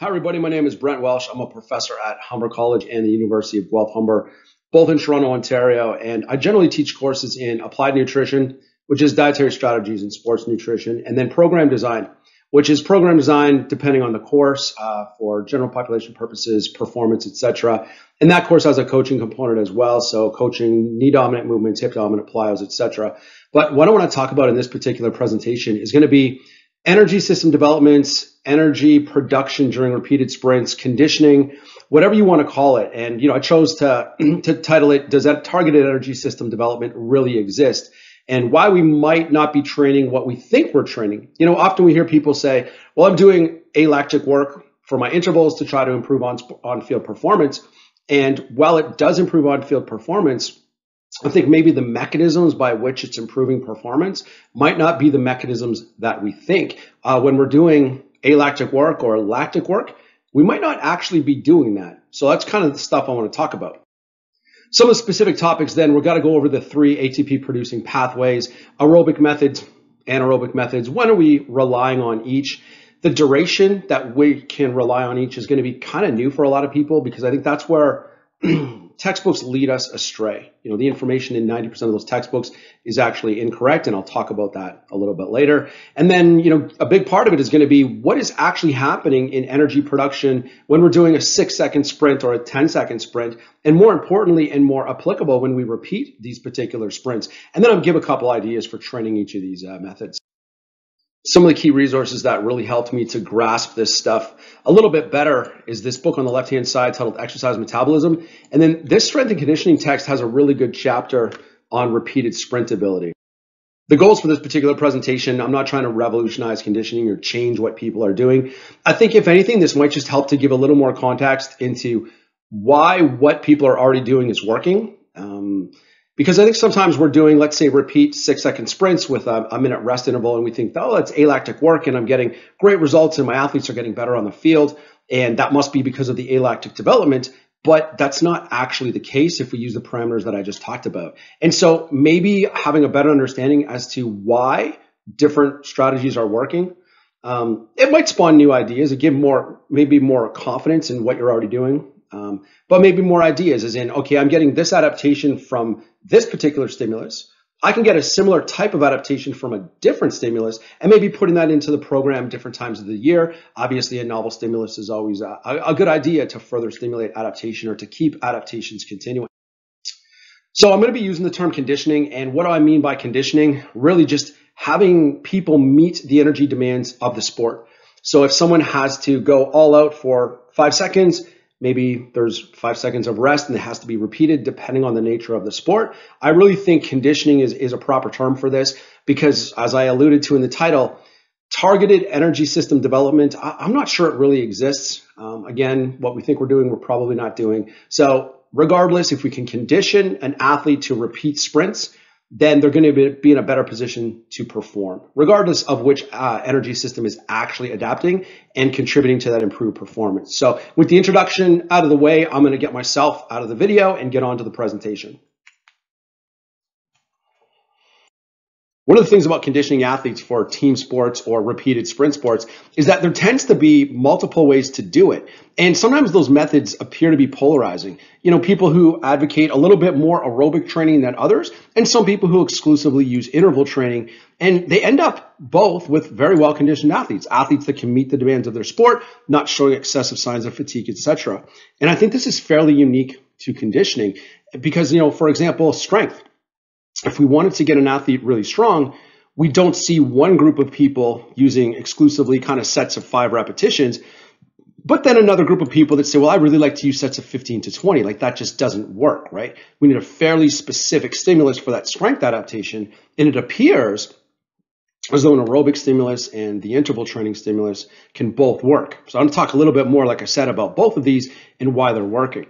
Hi, everybody. My name is Brent Welsh. I'm a professor at Humber College and the University of Guelph Humber, both in Toronto, Ontario. And I generally teach courses in applied nutrition, which is dietary strategies in sports nutrition, and then program design, which is program design depending on the course for general population purposes, performance, etc. And that course has a coaching component as well. So coaching knee dominant movements, hip dominant plyos, etc. But what I want to talk about in this particular presentation is going to be energy system developments, energy production during repeated sprints, conditioning, whatever you want to call it. And, I chose to title it, Does that targeted energy system development really exist? And why we might not be training what we think we're training. Often we hear people say, well, I'm doing alactic work for my intervals to try to improve on-field performance. And while it does improve on-field performance, I think maybe the mechanisms by which it's improving performance might not be the mechanisms that we think. When we're doing alactic work or lactic work, we might not actually be doing that. So that's kind of the stuff I want to talk about. Some of the specific topics then, we've got to go over the three ATP producing pathways, aerobic methods, anaerobic methods. When are we relying on each? The duration that we can rely on each is going to be kind of new for a lot of people, because I think that's where textbooks lead us astray. The information in 90% of those textbooks is actually incorrect, and I'll talk about that a little bit later. And then, a big part of it is going to be what is actually happening in energy production when we're doing a 6-second sprint or a 10-second sprint, and more importantly and more applicable when we repeat these particular sprints. And then I'll give a couple ideas for training each of these methods. Some of the key resources that really helped me to grasp this stuff a little bit better is this book on the left-hand side titled Exercise Metabolism. And then this strength and conditioning text has a really good chapter on repeated sprintability. The goals for this particular presentation, I'm not trying to revolutionize conditioning or change what people are doing. I think if anything, this might just help to give a little more context into why what people are already doing is working. Because I think sometimes we're doing, let's say, repeat 6-second sprints with a minute rest interval, and we think, oh, that's alactic work, and I'm getting great results, and my athletes are getting better on the field, and that must be because of the alactic development. But that's not actually the case if we use the parameters that I just talked about. And so maybe having a better understanding as to why different strategies are working, it might spawn new ideas. It give maybe more confidence in what you're already doing. But maybe more ideas as in, okay, I'm getting this adaptation from this particular stimulus. I can get a similar type of adaptation from a different stimulus, and maybe putting that into the program different times of the year. Obviously, a novel stimulus is always a good idea to further stimulate adaptation or to keep adaptations continuing. So I'm going to be using the term conditioning. And what do I mean by conditioning? Really just having people meet the energy demands of the sport. So if someone has to go all out for 5 seconds, maybe there's 5 seconds of rest and it has to be repeated depending on the nature of the sport. I really think conditioning is a proper term for this because, as I alluded to in the title, targeted energy system development, I'm not sure it really exists. Again, what we think we're doing, we're probably not doing. So regardless, if we can condition an athlete to repeat sprints, then they're going to be in a better position to perform, regardless of which energy system is actually adapting and contributing to that improved performance. So with the introduction out of the way, I'm going to get myself out of the video and get on to the presentation. One of the things about conditioning athletes for team sports or repeated sprint sports is that there tends to be multiple ways to do it. And sometimes those methods appear to be polarizing. People who advocate a little bit more aerobic training than others, and some people who exclusively use interval training. And they end up both with very well-conditioned athletes that can meet the demands of their sport, not showing excessive signs of fatigue, etc. And I think this is fairly unique to conditioning because, for example, strength. If we wanted to get an athlete really strong, we don't see one group of people using exclusively kind of sets of 5 repetitions, but then another group of people that say, well, I really like to use sets of 15 to 20. Like that just doesn't work, right? We need a fairly specific stimulus for that strength adaptation. And it appears as though an aerobic stimulus and the interval training stimulus can both work. So I'm going to talk a little bit more, like I said, about both of these and why they're working.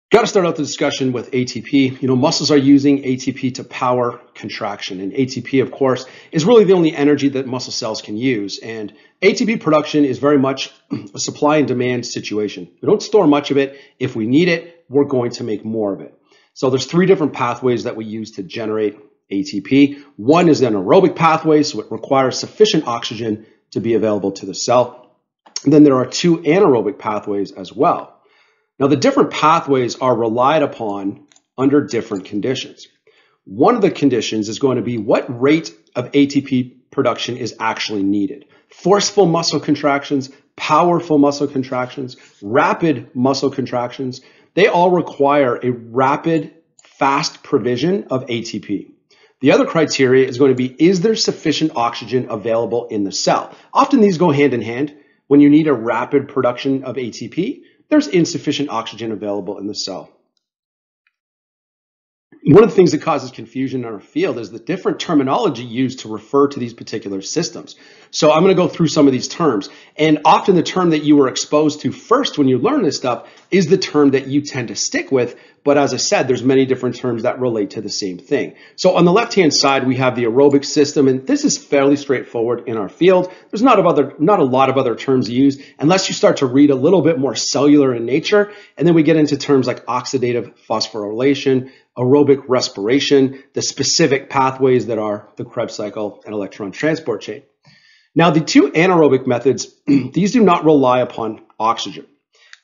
Got to start out the discussion with ATP. Muscles are using ATP to power contraction. And ATP, of course, is really the only energy that muscle cells can use. And ATP production is very much a supply and demand situation. We don't store much of it. If we need it, we're going to make more of it. So there's 3 different pathways that we use to generate ATP. One is an aerobic pathway, so it requires sufficient oxygen to be available to the cell. And then there are two anaerobic pathways as well. Now, the different pathways are relied upon under different conditions. One of the conditions is going to be what rate of ATP production is actually needed. Forceful muscle contractions, powerful muscle contractions, rapid muscle contractions, they all require a rapid, fast provision of ATP. The other criteria is going to be, is there sufficient oxygen available in the cell? Often these go hand in hand. When you need a rapid production of ATP, there's insufficient oxygen available in the cell. One of the things that causes confusion in our field is the different terminology used to refer to these particular systems. So I'm going to go through some of these terms. And often the term that you were exposed to first when you learn this stuff is the term that you tend to stick with. But as I said, there's many different terms that relate to the same thing. So on the left-hand side, we have the aerobic system, and this is fairly straightforward in our field. There's not a lot of other terms used unless you start to read a little bit more cellular in nature. And then we get into terms like oxidative phosphorylation, aerobic respiration, the specific pathways that are the Krebs cycle and electron transport chain. Now, the two anaerobic methods, these do not rely upon oxygen.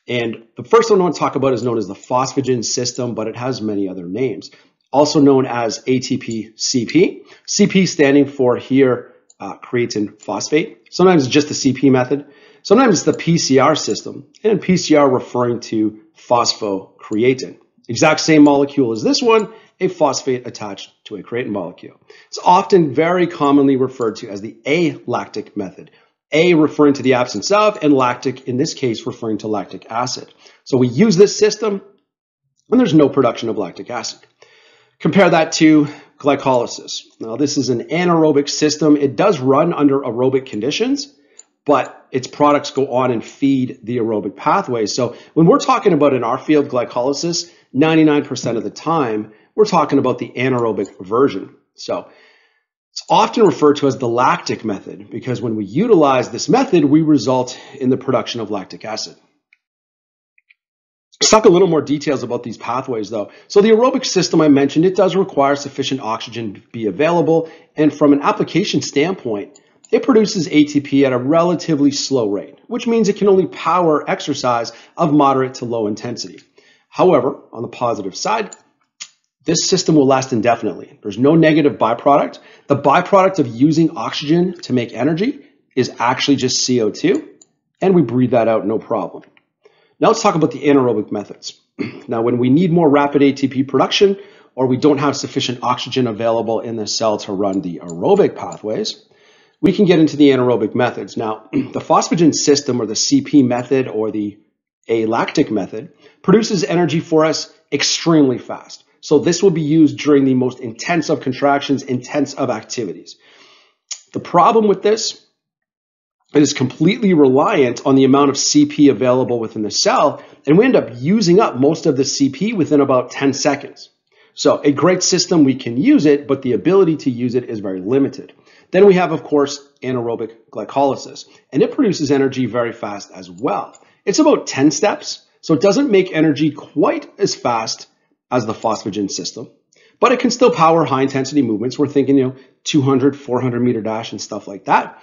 And the first one I want to talk about is known as the phosphagen system, but it has many other names. Also known as ATP-CP. CP standing for here creatine phosphate. Sometimes it's just the CP method. Sometimes it's the PCR system, and PCR referring to phosphocreatine. Exact same molecule as this one, a phosphate attached to a creatine molecule. It's often very commonly referred to as the alactic method. A referring to the absence of, and lactic, in this case, referring to lactic acid. So we use this system, and there's no production of lactic acid. Compare that to glycolysis. Now, this is an anaerobic system. It does run under aerobic conditions, but its products go on and feed the aerobic pathways. So when we're talking about in our field glycolysis, 99% of the time, we're talking about the anaerobic version. So it's often referred to as the lactic method because when we utilize this method, we result in the production of lactic acid. Let's talk a little more details about these pathways though. So the aerobic system I mentioned, it does require sufficient oxygen to be available. And from an application standpoint, it produces ATP at a relatively slow rate, which means it can only power exercise of moderate to low intensity. However, on the positive side, this system will last indefinitely. There's no negative byproduct. The byproduct of using oxygen to make energy is actually just CO2, and we breathe that out no problem. Now let's talk about the anaerobic methods. Now, when we need more rapid ATP production, or we don't have sufficient oxygen available in the cell to run the aerobic pathways, we can get into the anaerobic methods. Now, the phosphagen system, or the CP method, or the alactic method, produces energy for us extremely fast. So this will be used during the most intense of contractions, intense of activities. The problem with this, it is completely reliant on the amount of CP available within the cell, and we end up using up most of the CP within about 10 seconds. So a great system, we can use it, but the ability to use it is very limited. Then we have, of course, anaerobic glycolysis, and it produces energy very fast as well. It's about 10 steps, so it doesn't make energy quite as fast as the phosphagen system, but it can still power high intensity movements. We're thinking, 200, 400 meter dash and stuff like that.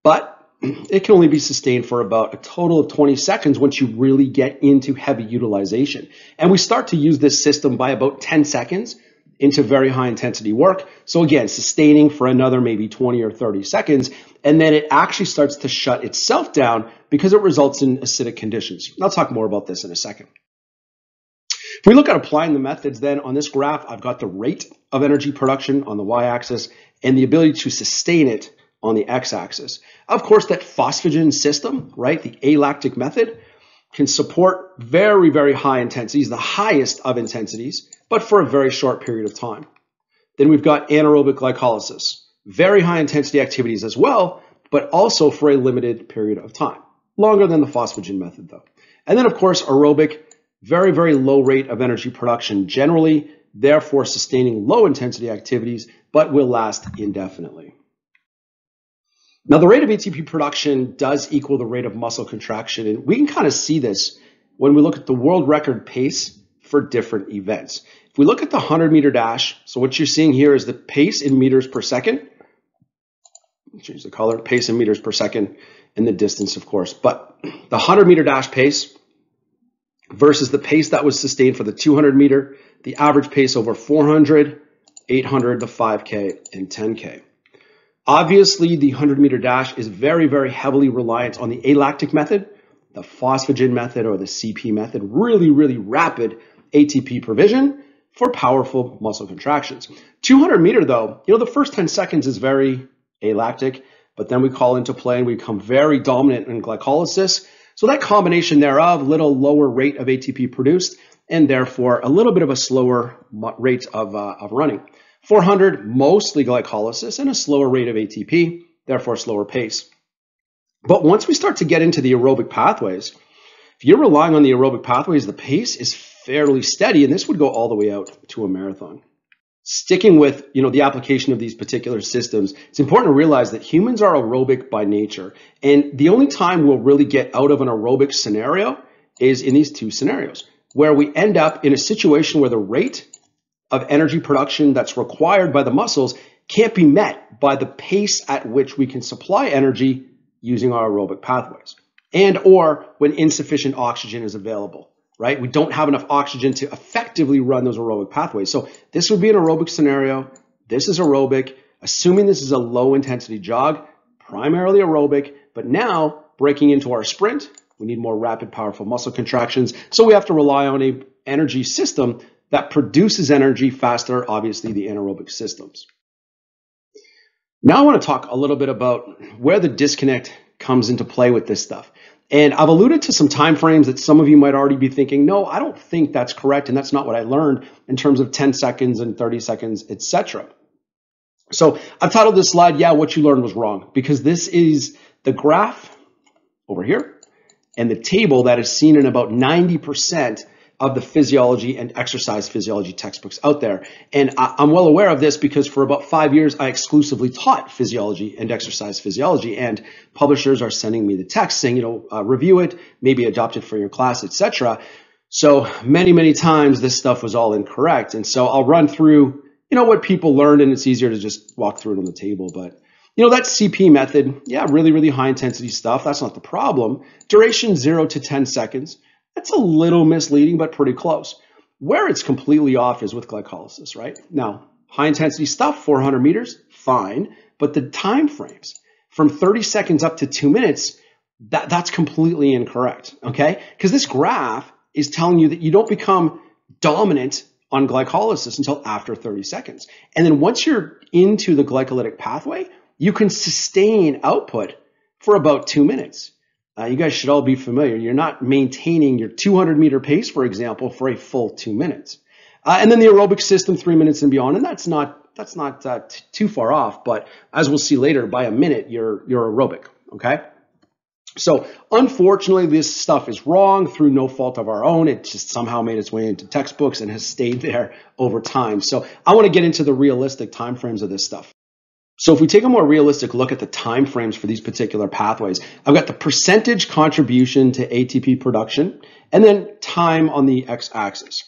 But it can only be sustained for about a total of 20 seconds once you really get into heavy utilization. And we start to use this system by about 10 seconds into very high intensity work. So again, sustaining for another maybe 20 or 30 seconds, and then it actually starts to shut itself down because it results in acidic conditions. I'll talk more about this in a second. If we look at applying the methods, then on this graph, I've got the rate of energy production on the y-axis and the ability to sustain it on the x-axis. Of course, that phosphagen system, right, the alactic method, can support very, very high intensities, the highest of intensities, but for a very short period of time. Then we've got anaerobic glycolysis, very high intensity activities as well, but also for a limited period of time, longer than the phosphagen method though. And then of course, aerobic, very, very low rate of energy production generally, therefore sustaining low intensity activities, but will last indefinitely. Now, the rate of ATP production does equal the rate of muscle contraction, and we can kind of see this when we look at the world record pace for different events. If we look at the 100-meter dash, so what you're seeing here is the pace in meters per second. change the color, pace in meters per second, and the distance, of course. But the 100-meter dash pace versus the pace that was sustained for the 200-meter, the average pace over 400, 800, the 5K, and 10K. Obviously, the 100-meter dash is very, very heavily reliant on the alactic method, the phosphagen method, or the CP method, really, really rapid ATP provision for powerful muscle contractions. 200-meter, though, the first 10 seconds is very alactic, but then we call into play and we become very dominant in glycolysis. So that combination thereof, little lower rate of ATP produced, and therefore a little bit of a slower rate of running. 400, mostly glycolysis and a slower rate of ATP, therefore slower pace. But once we start to get into the aerobic pathways, if you're relying on the aerobic pathways, the pace is fairly steady, and this would go all the way out to a marathon. Sticking with the application of these particular systems, it's important to realize that humans are aerobic by nature, and the only time we'll really get out of an aerobic scenario is in these two scenarios, where we end up in a situation where the rate of energy production that's required by the muscles can't be met by the pace at which we can supply energy using our aerobic pathways, and or when insufficient oxygen is available, right? We don't have enough oxygen to effectively run those aerobic pathways. So this would be an aerobic scenario. This is aerobic, assuming this is a low intensity jog, primarily aerobic, but now breaking into our sprint, we need more rapid, powerful muscle contractions. So we have to rely on an energy system that produces energy faster, obviously the anaerobic systems. Now I want to talk a little bit about where the disconnect comes into play with this stuff. And I've alluded to some time frames that some of you might already be thinking, no, I don't think that's correct, and that's not what I learned in terms of 10 seconds and 30 seconds, etc. So I've titled this slide, yeah, what you learned was wrong, because this is the graph over here and the table that is seen in about 90% of the physiology and exercise physiology textbooks out there. And I'm well aware of this because for about 5 years, I exclusively taught physiology and exercise physiology, and publishers are sending me the text saying, review it, maybe adopt it for your class, etc. So many, many times this stuff was all incorrect. And so I'll run through, what people learned, and it's easier to just walk through it on the table. But that CP method, yeah, really, really high intensity stuff. That's not the problem. Duration 0 to 10 seconds. That's a little misleading, but pretty close. Where it's completely off is with glycolysis, right? Now, high intensity stuff, 400 meters, fine. But the time frames from 30 seconds up to 2 minutes, that's completely incorrect, okay? Because this graph is telling you that you don't become dominant on glycolysis until after 30 seconds. And then once you're into the glycolytic pathway, you can sustain output for about 2 minutes. You guys should all be familiar. You're not maintaining your 200-meter pace, for example, for a full 2 minutes. And then the aerobic system, 3 minutes and beyond, and that's not too far off. But as we'll see later, by a minute, you're aerobic, okay? So unfortunately, this stuff is wrong through no fault of our own. It just somehow made its way into textbooks and has stayed there over time. So I want to get into the realistic timeframes of this stuff. So if we take a more realistic look at the time frames for these particular pathways, I've got the percentage contribution to ATP production and then time on the x-axis.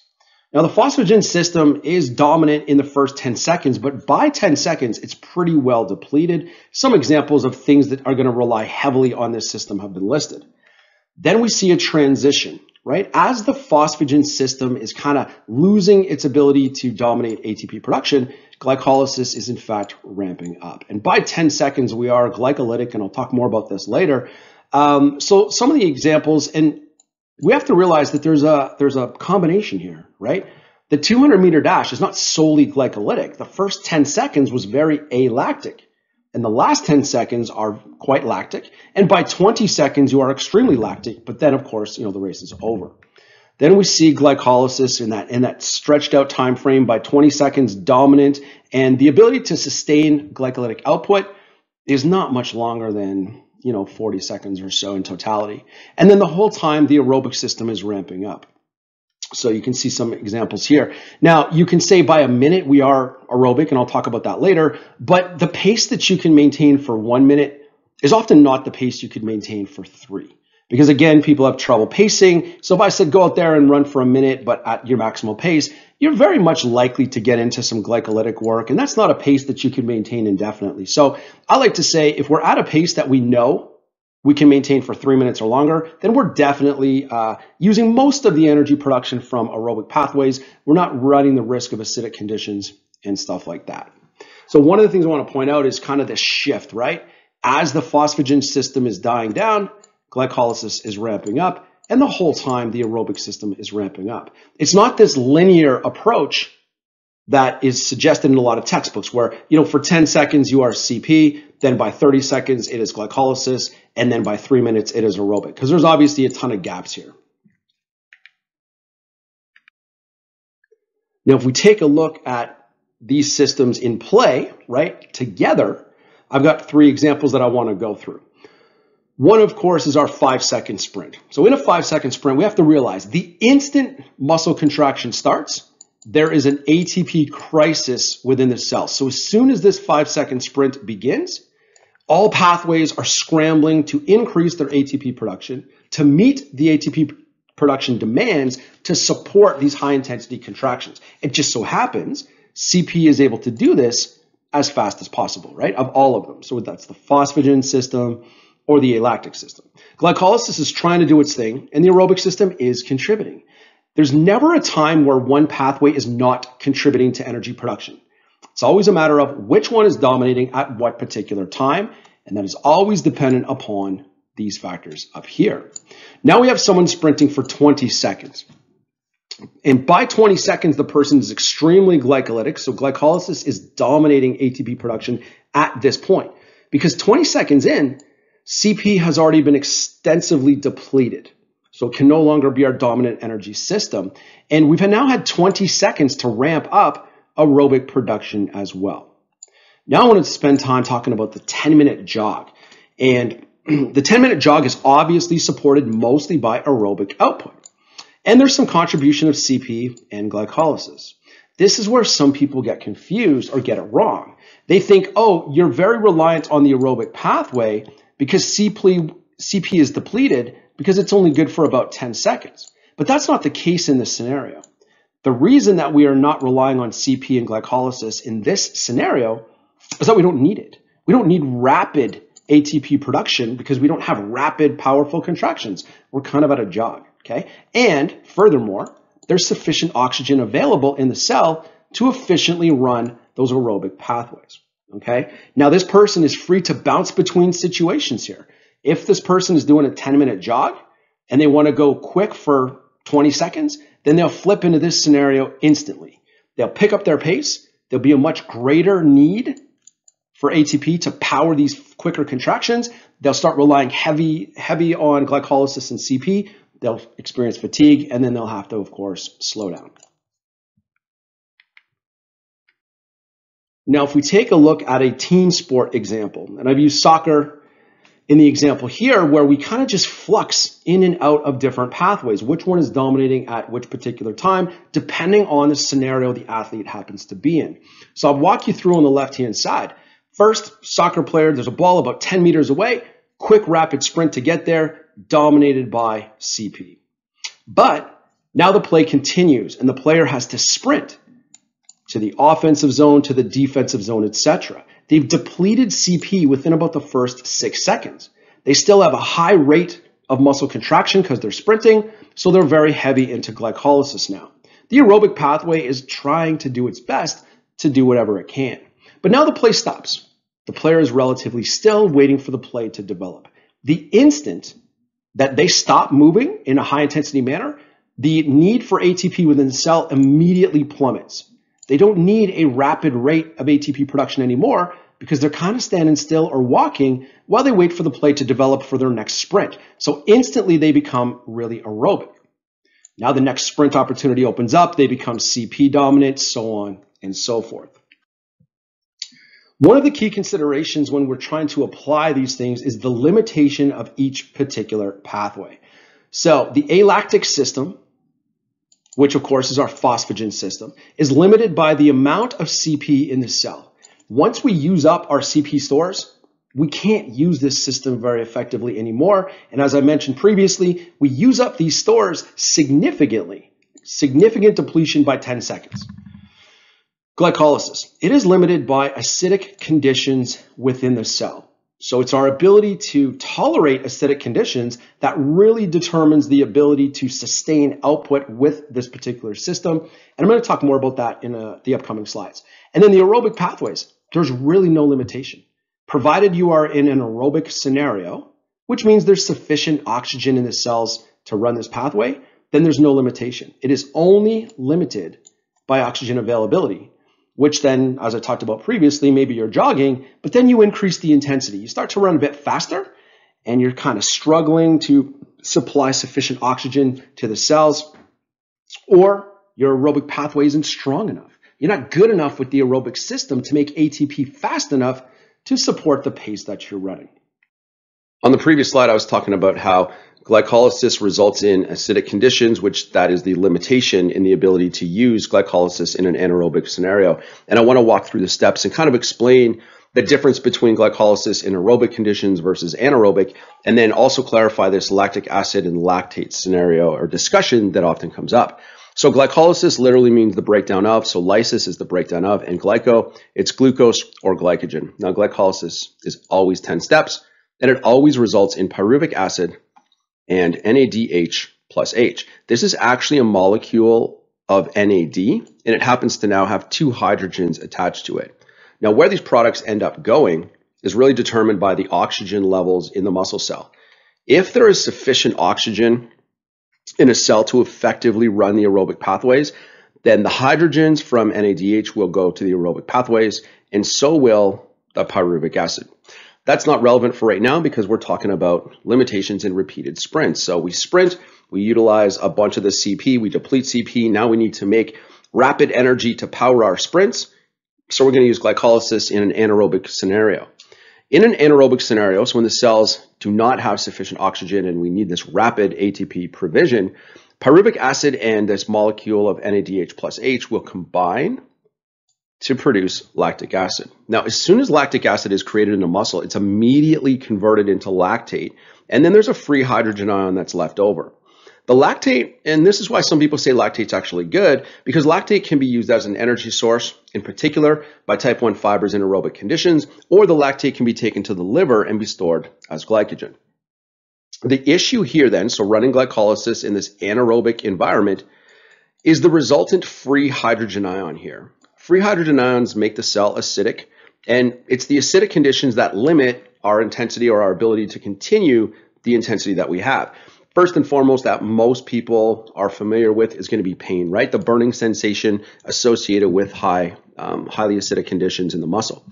Now the phosphagen system is dominant in the first 10 seconds, but by 10 seconds, it's pretty well depleted. Some examples of things that are going to rely heavily on this system have been listed. Then we see a transition, right? As the phosphagen system is kind of losing its ability to dominate ATP production, glycolysis is in fact ramping up. And by 10 seconds, we are glycolytic, and I'll talk more about this later. So some of the examples, and we have to realize that there's a combination here, right? The 200-meter dash is not solely glycolytic. The first 10 seconds was very alactic, and the last 10 seconds are quite lactic. And by 20 seconds, you are extremely lactic. But then, of course, the race is over. Then we see glycolysis in that stretched out time frame by 20 seconds dominant, and the ability to sustain glycolytic output is not much longer than 40 seconds or so in totality. And then the whole time the aerobic system is ramping up. So you can see some examples here. Now you can say by a minute we are aerobic, and I'll talk about that later, but the pace that you can maintain for 1 minute is often not the pace you could maintain for 3. Because again, people have trouble pacing. So if I said go out there and run for a minute, but at your maximal pace, you're very much likely to get into some glycolytic work. And that's not a pace that you can maintain indefinitely. So I like to say if we're at a pace that we know we can maintain for 3 minutes or longer, then we're definitely using most of the energy production from aerobic pathways. We're not running the risk of acidic conditions and stuff like that. So one of the things I want to point out is kind of this shift, right? As the phosphagen system is dying down, glycolysis is ramping up, and the whole time the aerobic system is ramping up. It's not this linear approach that is suggested in a lot of textbooks where, for 10 seconds you are CP, then by 30 seconds it is glycolysis, and then by 3 minutes it is aerobic, because there's obviously a ton of gaps here. Now, if we take a look at these systems in play, right, together, I've got 3 examples that I want to go through. One, of course, is our 5-second sprint. So in a 5-second sprint, we have to realize the instant muscle contraction starts, there is an ATP crisis within the cell. So as soon as this 5-second sprint begins, all pathways are scrambling to increase their ATP production to meet the ATP production demands to support these high-intensity contractions. It just so happens CP is able to do this as fast as possible, right, of all of them. So that's the phosphagen system or the alactic system. Glycolysis is trying to do its thing, and the aerobic system is contributing. There's never a time where one pathway is not contributing to energy production. It's always a matter of which one is dominating at what particular time, and that is always dependent upon these factors up here. Now we have someone sprinting for 20 seconds. And by 20 seconds, the person is extremely glycolytic, so glycolysis is dominating ATP production at this point. Because 20 seconds in, CP has already been extensively depleted. So it can no longer be our dominant energy system. And we've now had 20 seconds to ramp up aerobic production as well. Now I want to spend time talking about the 10-minute jog. And the 10-minute jog is obviously supported mostly by aerobic output. And there's some contribution of CP and glycolysis. This is where some people get confused or get it wrong. They think, oh, you're very reliant on the aerobic pathway because CP is depleted because it's only good for about 10 seconds. But that's not the case in this scenario. The reason that we are not relying on CP and glycolysis in this scenario is that we don't need it. We don't need rapid ATP production because we don't have rapid, powerful contractions. We're kind of at a jog, okay? And furthermore, there's sufficient oxygen available in the cell to efficiently run those aerobic pathways, okay? Now, this person is free to bounce between situations here. If this person is doing a 10-minute jog and they want to go quick for 20 seconds, then they'll flip into this scenario instantly. They'll pick up their pace. There'll be a much greater need for ATP to power these quicker contractions. They'll start relying heavy on glycolysis and CP. They'll experience fatigue, and then they'll have to, of course, slow down. Now, if we take a look at a team sport example, and I've used soccer in the example here where we kind of just flux in and out of different pathways, which one is dominating at which particular time, depending on the scenario the athlete happens to be in. So I'll walk you through on the left-hand side. First, soccer player, there's a ball about 10 meters away, quick rapid sprint to get there, dominated by CP. But now the play continues and the player has to sprint to the offensive zone, to the defensive zone, etc. They've depleted CP within about the first 6 seconds. They still have a high rate of muscle contraction because they're sprinting, so they're very heavy into glycolysis now. The aerobic pathway is trying to do its best to do whatever it can. But now the play stops. The player is relatively still, waiting for the play to develop. The instant that they stop moving in a high-intensity manner, the need for ATP within the cell immediately plummets. They don't need a rapid rate of ATP production anymore because they're kind of standing still or walking while they wait for the play to develop for their next sprint. So instantly they become really aerobic. Now the next sprint opportunity opens up, they become CP dominant, so on and so forth. One of the key considerations when we're trying to apply these things is the limitation of each particular pathway. So the alactic system, which of course is our phosphagen system, is limited by the amount of CP in the cell. Once we use up our CP stores, we can't use this system very effectively anymore. And as I mentioned previously, we use up these stores significantly, significant depletion by 10 seconds. Glycolysis. It is limited by acidic conditions within the cell. So it's our ability to tolerate acidic conditions that really determines the ability to sustain output with this particular system. And I'm going to talk more about that in the upcoming slides. And then the aerobic pathways, there's really no limitation. Provided you are in an aerobic scenario, which means there's sufficient oxygen in the cells to run this pathway, then there's no limitation. It is only limited by oxygen availability, which then, as I talked about previously, maybe you're jogging, but then you increase the intensity. You start to run a bit faster, and you're kind of struggling to supply sufficient oxygen to the cells, or your aerobic pathway isn't strong enough. You're not good enough with the aerobic system to make ATP fast enough to support the pace that you're running. On the previous slide, I was talking about how glycolysis results in acidic conditions, which that is the limitation in the ability to use glycolysis in an anaerobic scenario. And I want to walk through the steps and kind of explain the difference between glycolysis in aerobic conditions versus anaerobic, and then also clarify this lactic acid and lactate scenario or discussion that often comes up. So glycolysis literally means the breakdown of, so lysis is the breakdown of, and glyco, it's glucose or glycogen. Now glycolysis is always 10 steps, and it always results in pyruvic acid and NADH plus H. This is actually a molecule of NAD, and it happens to now have 2 hydrogens attached to it. Now, where these products end up going is really determined by the oxygen levels in the muscle cell. If there is sufficient oxygen in a cell to effectively run the aerobic pathways, then the hydrogens from NADH will go to the aerobic pathways, and so will the pyruvic acid. That's not relevant for right now because we're talking about limitations in repeated sprints. So we sprint, we utilize a bunch of the CP, we deplete CP. Now we need to make rapid energy to power our sprints. So we're going to use glycolysis in an anaerobic scenario. In an anaerobic scenario, so when the cells do not have sufficient oxygen and we need this rapid ATP provision, pyruvic acid and this molecule of NADH plus H will combine to produce lactic acid. Now, as soon as lactic acid is created in a muscle, it's immediately converted into lactate, and then there's a free hydrogen ion that's left over. The lactate, and this is why some people say lactate's actually good, because lactate can be used as an energy source, in particular by type 1 fibers in aerobic conditions, or the lactate can be taken to the liver and be stored as glycogen. The issue here then, so running glycolysis in this anaerobic environment, is the resultant free hydrogen ion here. Free hydrogen ions make the cell acidic, and it's the acidic conditions that limit our intensity or our ability to continue the intensity that we have. First and foremost, that most people are familiar with is going to be pain, right? The burning sensation associated with highly acidic conditions in the muscle.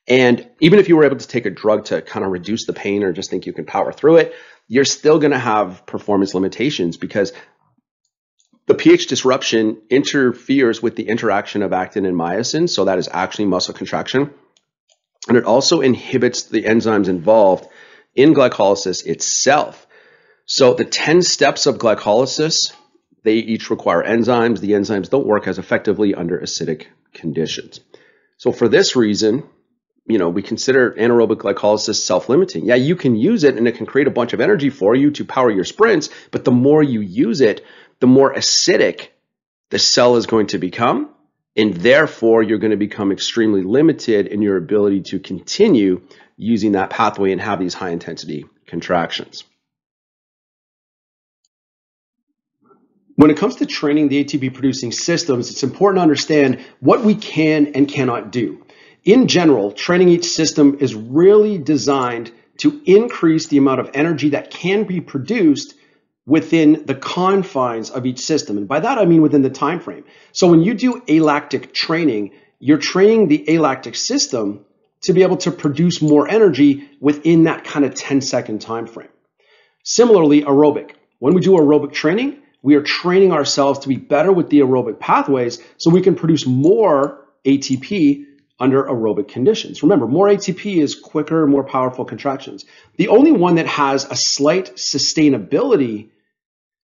And even if you were able to take a drug to kind of reduce the pain or just think you can power through it, you're still going to have performance limitations because the pH disruption interferes with the interaction of actin and myosin, so that is actually muscle contraction. And it also inhibits the enzymes involved in glycolysis itself. So the 10 steps of glycolysis, they each require enzymes. The enzymes don't work as effectively under acidic conditions. So for this reason, we consider anaerobic glycolysis self-limiting. Yeah, you can use it and it can create a bunch of energy for you to power your sprints, but the more you use it, the more acidic the cell is going to become, and therefore you're going to become extremely limited in your ability to continue using that pathway and have these high intensity contractions. When it comes to training the ATP producing systems, it's important to understand what we can and cannot do. In general, training each system is really designed to increase the amount of energy that can be produced within the confines of each system. And by that, I mean within the time frame. So when you do alactic training, you're training the alactic system to be able to produce more energy within that kind of 10-second time frame. Similarly, aerobic. When we do aerobic training, we are training ourselves to be better with the aerobic pathways so we can produce more ATP under aerobic conditions. Remember, more ATP is quicker, more powerful contractions. The only one that has a slight sustainability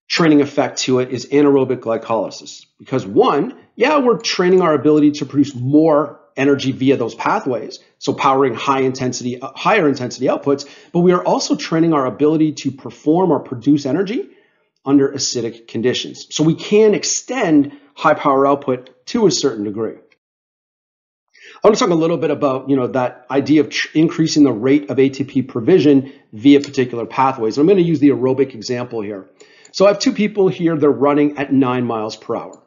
training effect to it is anaerobic glycolysis. Because one, yeah, we're training our ability to produce more energy via those pathways, so powering higher intensity outputs, but we are also training our ability to perform or produce energy under acidic conditions. So we can extend high power output to a certain degree. I want to talk a little bit about, that idea of increasing the rate of ATP provision via particular pathways. I'm going to use the aerobic example here. So I have two people here, they're running at 9 miles per hour.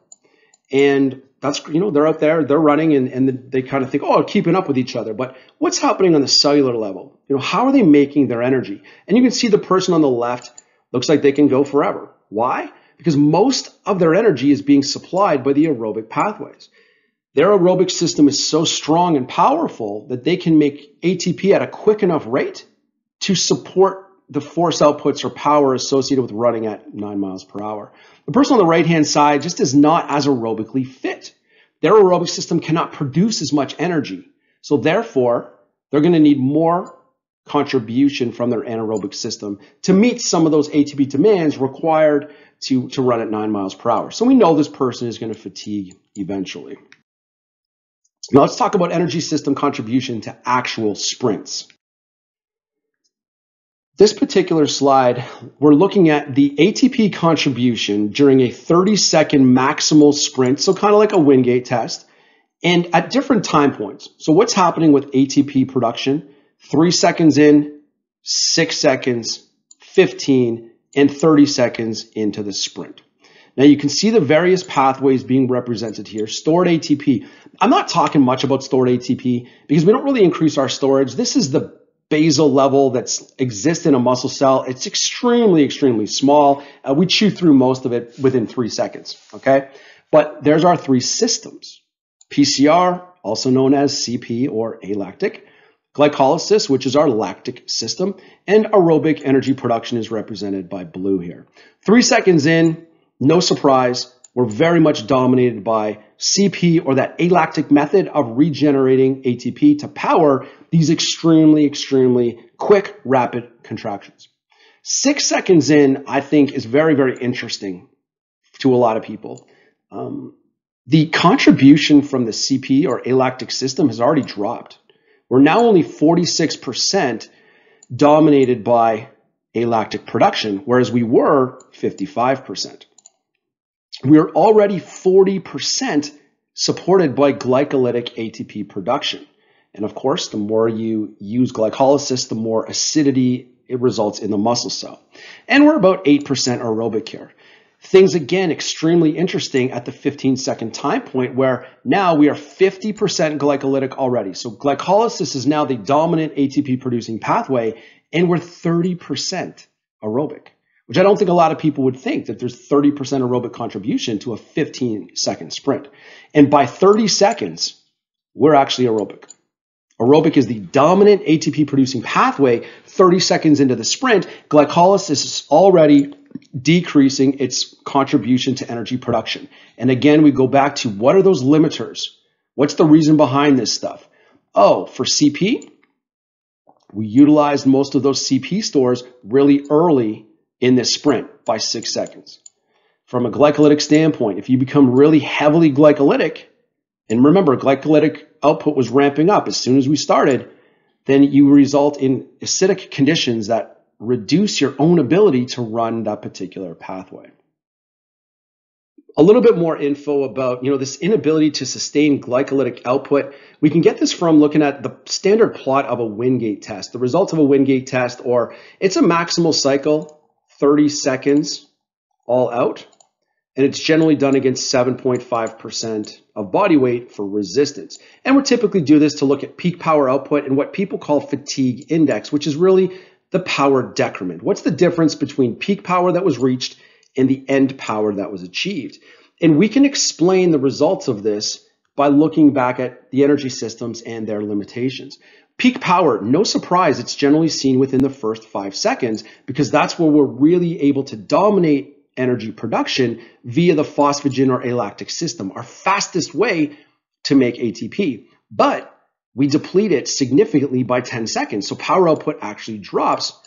And that's, they're out there, they're running, and they kind of think, oh, keeping up with each other. But what's happening on the cellular level? How are they making their energy? And you can see the person on the left looks like they can go forever. Why? Because most of their energy is being supplied by the aerobic pathways. Their aerobic system is so strong and powerful that they can make ATP at a quick enough rate to support the force outputs or power associated with running at 9 miles per hour. The person on the right-hand side just is not as aerobically fit. Their aerobic system cannot produce as much energy. So therefore, they're going to need more contribution from their anaerobic system to meet some of those ATP demands required to run at 9 miles per hour. So we know this person is going to fatigue eventually. Now let's talk about energy system contribution to actual sprints. This particular slide, we're looking at the ATP contribution during a 30-second maximal sprint, so kind of like a Wingate test, and at different time points. So what's happening with ATP production? 3 seconds in, 6 seconds, 15, and 30 seconds into the sprint. Now you can see the various pathways being represented here. Stored ATP. I'm not talking much about stored ATP because we don't really increase our storage. This is the basal level that exists in a muscle cell. It's extremely, extremely small. We chew through most of it within 3 seconds, okay? But there's our three systems. PCR, also known as CP or alactic. Glycolysis, which is our lactic system. And aerobic energy production is represented by blue here. 3 seconds in, no surprise, we're very much dominated by CP, or that alactic method of regenerating ATP to power these extremely, extremely quick, rapid contractions. 6 seconds in, I think, is very, very interesting to a lot of people. The contribution from the CP or alactic system has already dropped. We're now only 46% dominated by alactic production, whereas we were 55%. We're already 40% supported by glycolytic ATP production. And of course, the more you use glycolysis, the more acidity it results in the muscle cell. And we're about 8% aerobic here. Things, again, extremely interesting at the 15-second time point, where now we are 50% glycolytic already. So glycolysis is now the dominant ATP producing pathway, and we're 30% aerobic, which I don't think a lot of people would think, that there's 30% aerobic contribution to a 15-second sprint. And by 30 seconds, we're actually aerobic. Aerobic is the dominant ATP producing pathway. 30 seconds into the sprint, glycolysis is already decreasing its contribution to energy production. And again, we go back to, what are those limiters? What's the reason behind this stuff? Oh, for CP, we utilized most of those CP stores really early in this sprint by 6 seconds. From a glycolytic standpoint, if you become really heavily glycolytic, and remember, glycolytic output was ramping up as soon as we started, then you result in acidic conditions that reduce your own ability to run that particular pathway. A little bit more info about, this inability to sustain glycolytic output. We can get this from looking at the standard plot of a Wingate test. The results of a Wingate test, or it's a maximal cycle, 30 seconds all out, and it's generally done against 7.5% of body weight for resistance. And we typically do this to look at peak power output and what people call fatigue index, which is really the power decrement. What's the difference between peak power that was reached and the end power that was achieved? And we can explain the results of this by looking back at the energy systems and their limitations. Peak power, no surprise, it's generally seen within the first 5 seconds, because that's where we're really able to dominate energy production via the phosphagen or alactic system, our fastest way to make ATP. But we deplete it significantly by 10 seconds. So power output actually drops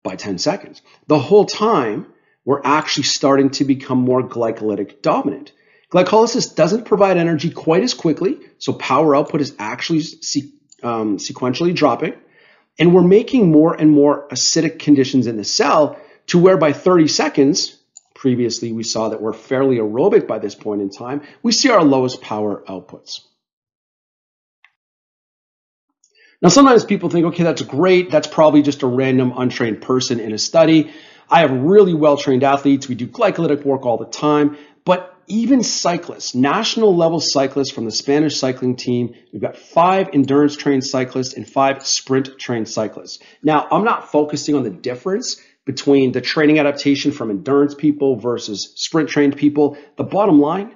by 10 seconds. The whole time, we're actually starting to become more glycolytic dominant. Glycolysis doesn't provide energy quite as quickly, so power output is actually sequentially dropping. And we're making more and more acidic conditions in the cell to where by 30 seconds, previously we saw that we're fairly aerobic by this point in time, we see our lowest power outputs. Now, sometimes people think, okay, that's great. That's probably just a random untrained person in a study. I have really well-trained athletes. We do glycolytic work all the time. But even cyclists, national level cyclists from the Spanish cycling team, we've got 5 endurance trained cyclists and 5 sprint trained cyclists. Now, I'm not focusing on the difference between the training adaptation from endurance people versus sprint trained people. The bottom line,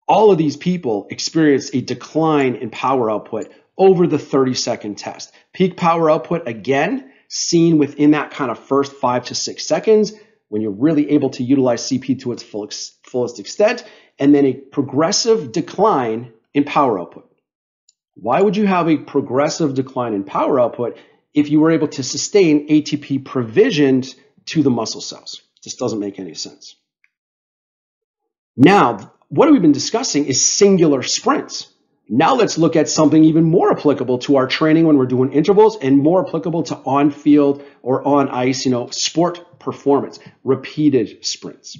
all of these people experience a decline in power output over the 30-second test. Peak power output, again, seen within that kind of first 5 to 6 seconds when you're really able to utilize CP to its fullest extent, and then a progressive decline in power output. Why would you have a progressive decline in power output if you were able to sustain ATP provisioned to the muscle cells? This doesn't make any sense. Now, what we've been discussing is singular sprints. Now let's look at something even more applicable to our training when we're doing intervals and more applicable to on-field or on ice, sport performance, repeated sprints.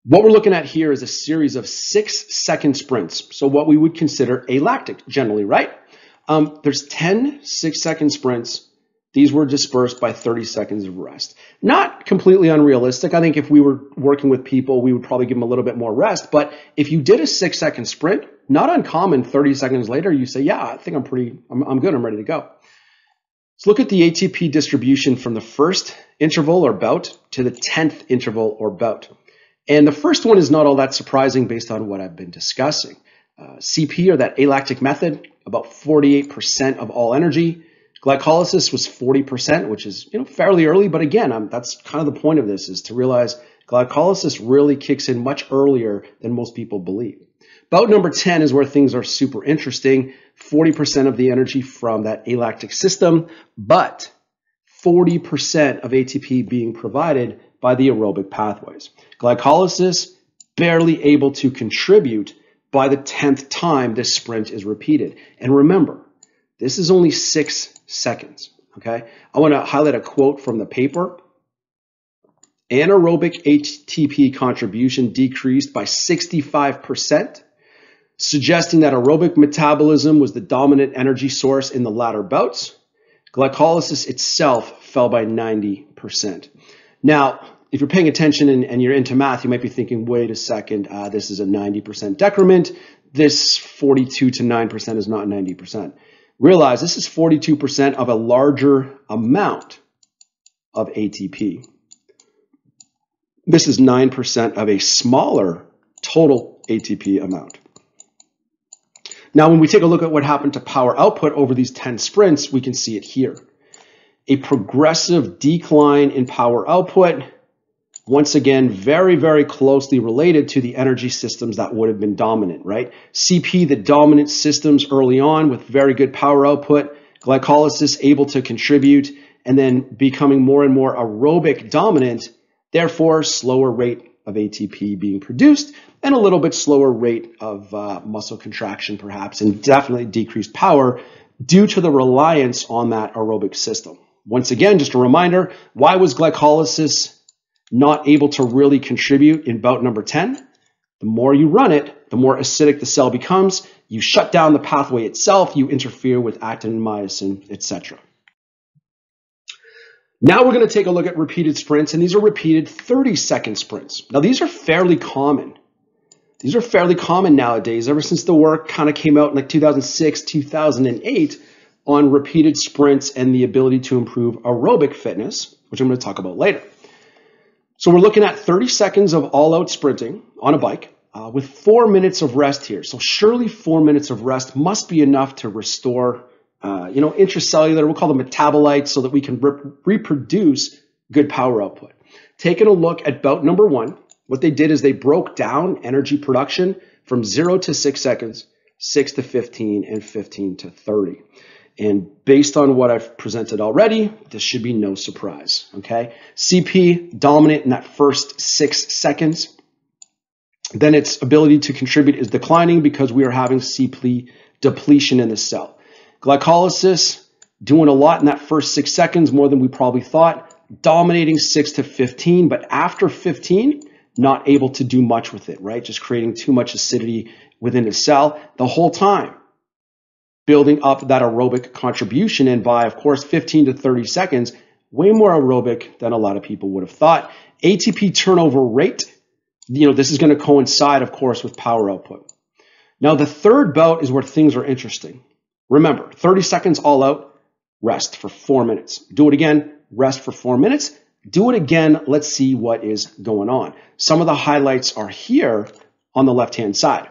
What we're looking at here is a series of 6-second sprints. So what we would consider alactic generally, right? There's 10 6-second sprints. These were dispersed by 30 seconds of rest. Not completely unrealistic. I think if we were working with people, we would probably give them a little bit more rest. But if you did a 6-second sprint, not uncommon, 30 seconds later, you say, yeah, I think I'm good, I'm ready to go. Let's look at the ATP distribution from the first interval or bout to the 10th interval or bout. And the first one is not all that surprising based on what I've been discussing. CP, or that alactic method, about 48% of all energy. Glycolysis was 40%, which is fairly early, but again, that's kind of the point of this, is to realize glycolysis really kicks in much earlier than most people believe. Bout number 10 is where things are super interesting. 40% of the energy from that alactic system, but 40% of ATP being provided by the aerobic pathways. Glycolysis barely able to contribute by the 10th time this sprint is repeated. And remember, this is only 6 seconds, okay? I want to highlight a quote from the paper. Anaerobic ATP contribution decreased by 65%, suggesting that aerobic metabolism was the dominant energy source in the latter bouts. Glycolysis itself fell by 90%. Now, if you're paying attention and you're into math, you might be thinking, wait a second, this is a 90% decrement. This 42 to 9% is not 90%. Realize this is 42% of a larger amount of ATP. This is 9% of a smaller total ATP amount. Now, when we take a look at what happened to power output over these 10 sprints, we can see it here. A progressive decline in power output, once again, very, very closely related to the energy systems that would have been dominant, right? CP, the dominant systems early on with very good power output, glycolysis able to contribute, and then becoming more and more aerobic dominant, therefore slower rate of ATP being produced and a little bit slower rate of muscle contraction perhaps, and definitely decreased power due to the reliance on that aerobic system. Once again, just a reminder, why was glycolysis not able to really contribute in bout number 10? The more you run it, the more acidic the cell becomes. You shut down the pathway itself, you interfere with actin and myosin, etc. Now we're going to take a look at repeated sprints, and these are repeated 30-second sprints. Now these are fairly common. These are fairly common nowadays, ever since the work kind of came out in like 2006, 2008 on repeated sprints and the ability to improve aerobic fitness, which I'm going to talk about later. So we're looking at 30 seconds of all-out sprinting on a bike with 4 minutes of rest here. So surely 4 minutes of rest must be enough to restore, intracellular, we'll call them metabolites, so that we can reproduce good power output. Taking a look at bout number 1, what they did is they broke down energy production from 0 to 6 seconds, 6 to 15, and 15 to 30. And based on what I've presented already, this should be no surprise, okay? CP dominant in that first 6 seconds. then its ability to contribute is declining because we are having CP depletion in the cell. Glycolysis, doing a lot in that first 6 seconds, more than we probably thought, dominating 6 to 15, but after 15, not able to do much with it, right? Just creating too much acidity within the cell the whole time, building up that aerobic contribution. And by, of course, 15 to 30 seconds, way more aerobic than a lot of people would have thought. ATP turnover rate, this is going to coincide, of course, with power output. Now, the third bout is where things are interesting. Remember, 30 seconds all out, rest for 4 minutes. Do it again, rest for 4 minutes. Do it again, let's see what is going on. Some of the highlights are here on the left-hand side.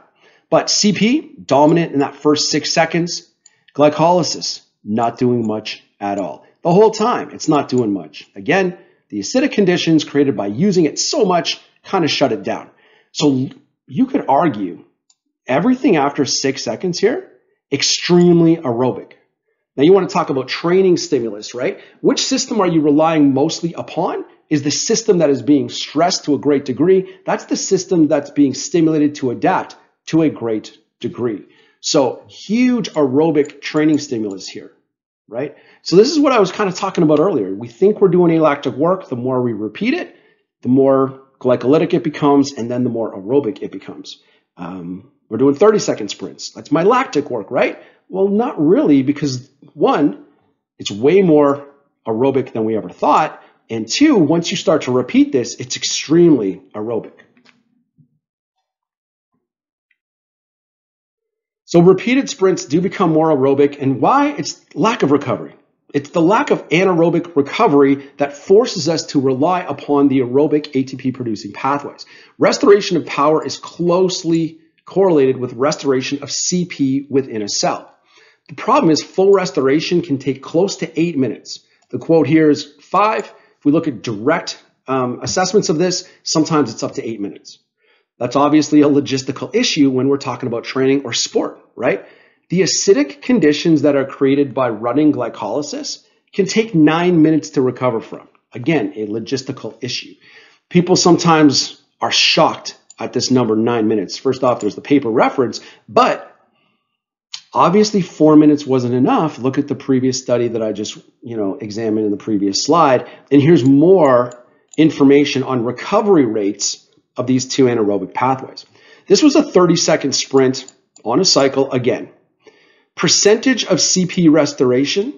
But CP, dominant in that first 6 seconds. Glycolysis, not doing much at all. The whole time, it's not doing much. Again, the acidic conditions created by using it so much kind of shut it down. So you could argue everything after 6 seconds here, extremely aerobic. Now you want to talk about training stimulus, right? Which system are you relying mostly upon? Is the system that is being stressed to a great degree. That's the system that's being stimulated to adapt to a great degree. So huge aerobic training stimulus here, right? So this is what I was kind of talking about earlier. We think we're doing alactic work. The more we repeat it, the more glycolytic it becomes, and then the more aerobic it becomes. We're doing 30-second sprints. That's my lactic work, right? Well, not really, because one, it's way more aerobic than we ever thought. And two, once you start to repeat this, it's extremely aerobic. So repeated sprints do become more aerobic. And why? It's lack of recovery. It's the lack of anaerobic recovery that forces us to rely upon the aerobic ATP producing pathways. Restoration of power is closely correlated with restoration of CP within a cell. The problem is full restoration can take close to 8 minutes. The quote here is 5. If we look at direct assessments of this, sometimes it's up to 8 minutes. That's obviously a logistical issue when we're talking about training or sport, right? The acidic conditions that are created by running glycolysis can take 9 minutes to recover from. Again, a logistical issue. People sometimes are shocked at this number, 9 minutes. First off, there's the paper reference, but obviously 4 minutes wasn't enough. Look at the previous study that I just examined in the previous slide. And here's more information on recovery rates of these two anaerobic pathways. This was a 30-second sprint on a cycle again. Percentage of CP restoration,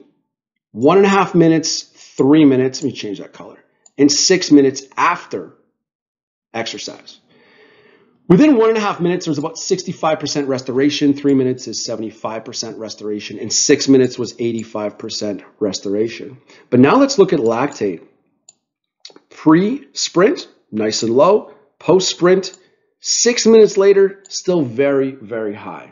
1.5 minutes, 3 minutes, let me change that color, and 6 minutes after exercise. Within 1.5 minutes, there was about 65% restoration. 3 minutes is 75% restoration, and 6 minutes was 85% restoration. But now let's look at lactate. Pre-sprint, nice and low. Post-sprint, 6 minutes later, still very, very high.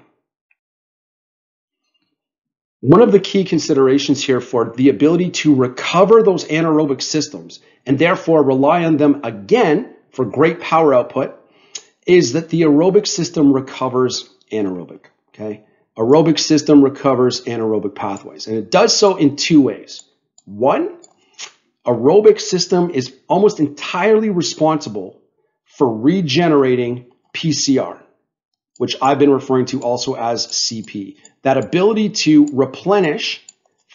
One of the key considerations here for the ability to recover those anaerobic systems and therefore rely on them again for great power output is that the aerobic system recovers anaerobic, okay? Aerobic system recovers anaerobic pathways, and it does so in 2 ways. One, aerobic system is almost entirely responsible for regenerating PCR, which I've been referring to also as CP. That ability to replenish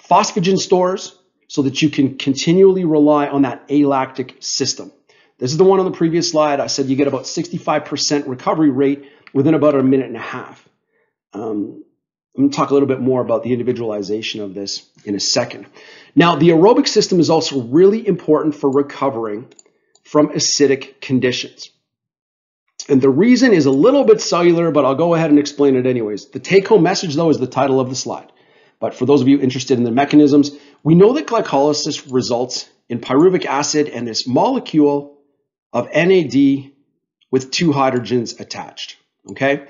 phosphagen stores so that you can continually rely on that alactic system. This is the one on the previous slide. I said you get about 65% recovery rate within about 1.5 minutes. I'm going to talk a little bit more about the individualization of this in a second. Now, the aerobic system is also really important for recovering from acidic conditions. And the reason is a little bit cellular, but I'll go ahead and explain it anyways. The take-home message, though, is the title of the slide. But for those of you interested in the mechanisms, we know that glycolysis results in pyruvic acid and this molecule of NAD with 2 hydrogens attached, okay?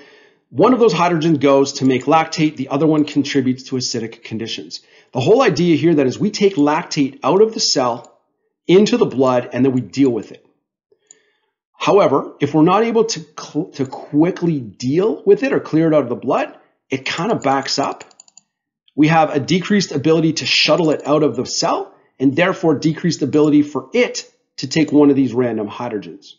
One of those hydrogens goes to make lactate. The other one contributes to acidic conditions. The whole idea here that is we take lactate out of the cell into the blood and then we deal with it. However, if we're not able to quickly deal with it or clear it out of the blood, it kind of backs up. We have a decreased ability to shuttle it out of the cell and therefore decreased ability for it to take one of these random hydrogens.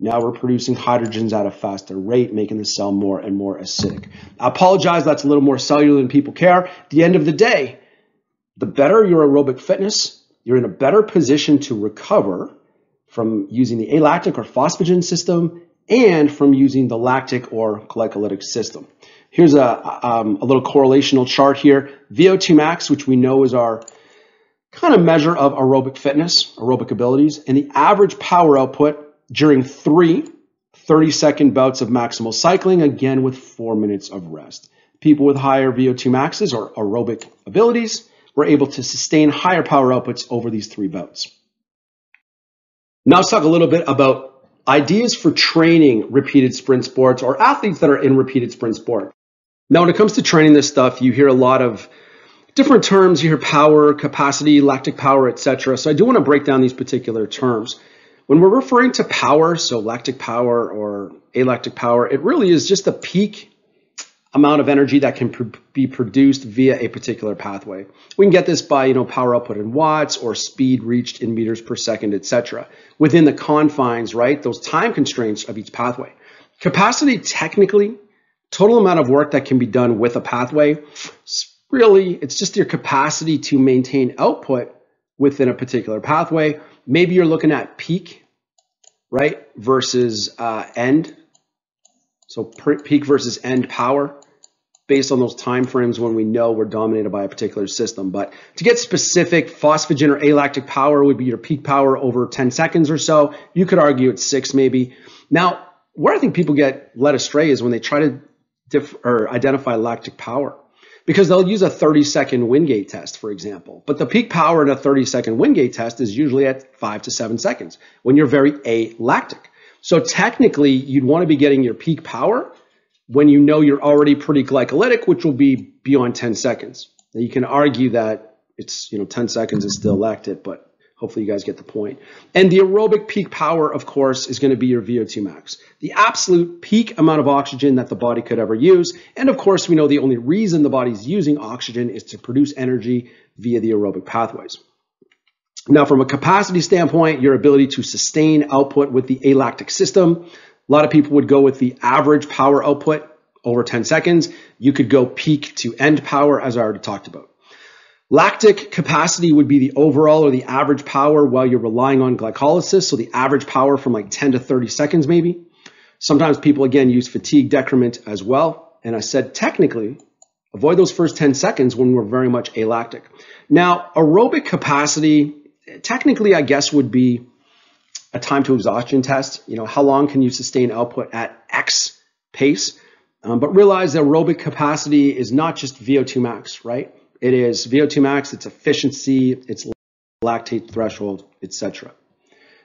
Now we're producing hydrogens at a faster rate, making the cell more and more acidic. I apologize, that's a little more cellular than people care. At the end of the day, the better your aerobic fitness, you're in a better position to recover from using the alactic or phosphagen system and from using the lactic or glycolytic system. Here's a little correlational chart here. VO2 max, which we know is our kind of measure of aerobic fitness, aerobic abilities, and the average power output during 3 30-second bouts of maximal cycling, again with 4 minutes of rest. People with higher VO2 maxes or aerobic abilities were able to sustain higher power outputs over these 3 bouts. Now let's talk a little bit about ideas for training repeated sprint sports or athletes that are in repeated sprint sport. Now, when it comes to training this stuff, you hear a lot of different terms. You hear power, capacity, lactic power, etc. So I do want to break down these particular terms. When we're referring to power, so lactic power or alactic power, it really is just the peak amount of energy that can be produced via a particular pathway. We can get this by, power output in watts or speed reached in meters per second, etc. Within the confines, right, those time constraints of each pathway. Capacity, technically, total amount of work that can be done with a pathway, really, it's just your capacity to maintain output within a particular pathway. Maybe you're looking at peak, right, versus end. So peak versus end power based on those time frames when we know we're dominated by a particular system. But to get specific, phosphagen or alactic power would be your peak power over 10 seconds or so. You could argue it's 6 maybe. Now, where I think people get led astray is when they try to identify lactic power, because they'll use a 30-second Wingate test, for example. But the peak power in a 30-second Wingate test is usually at 5 to 7 seconds when you're very alactic. So technically, you'd want to be getting your peak power when you know you're already pretty glycolytic, which will be beyond 10 seconds. Now, you can argue that it's, 10 seconds is still lactic, but hopefully you guys get the point. And the aerobic peak power, of course, is going to be your VO2 max, the absolute peak amount of oxygen that the body could ever use. And of course, we know the only reason the body's using oxygen is to produce energy via the aerobic pathways. Now, from a capacity standpoint, your ability to sustain output with the alactic system, a lot of people would go with the average power output over 10 seconds. You could go peak to end power, as I already talked about. Lactic capacity would be the overall or the average power while you're relying on glycolysis, so the average power from like 10 to 30 seconds maybe. Sometimes people, again, use fatigue decrement as well. And I said technically, avoid those first 10 seconds when we're very much alactic. Now, aerobic capacity, technically, I guess, would be a time to exhaustion test. How long can you sustain output at X pace? But realize that aerobic capacity is not just VO2 max, right? It is VO2 max, it's efficiency, it's lactate threshold, etc.